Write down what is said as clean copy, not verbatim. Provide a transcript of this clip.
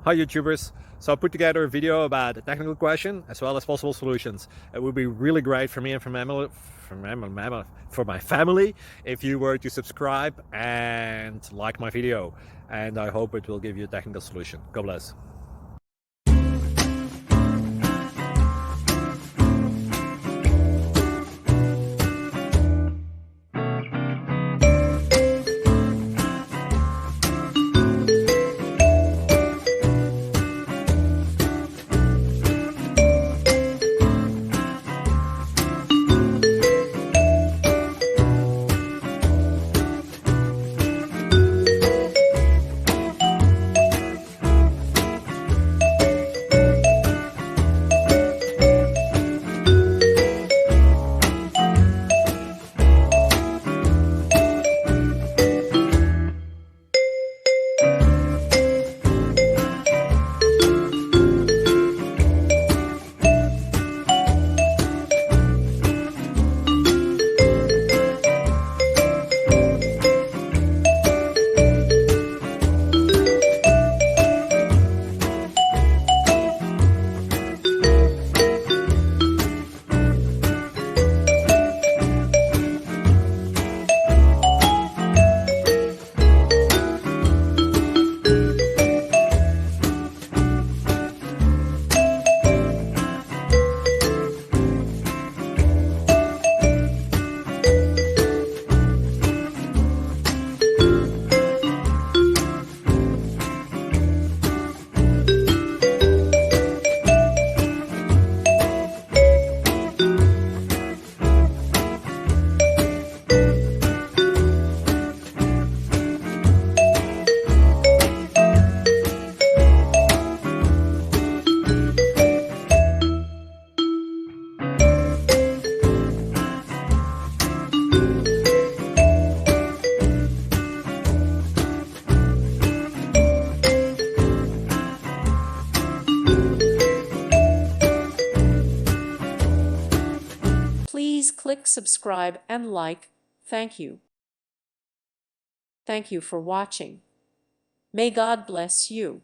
Hi YouTubers! So I put together a video about a technical question as well as possible solutions. It would be really great for me and for my family if you were to subscribe and like my video, and I hope it will give you a technical solution. God bless. Please click subscribe and like. Thank you. Thank you for watching. May God bless you.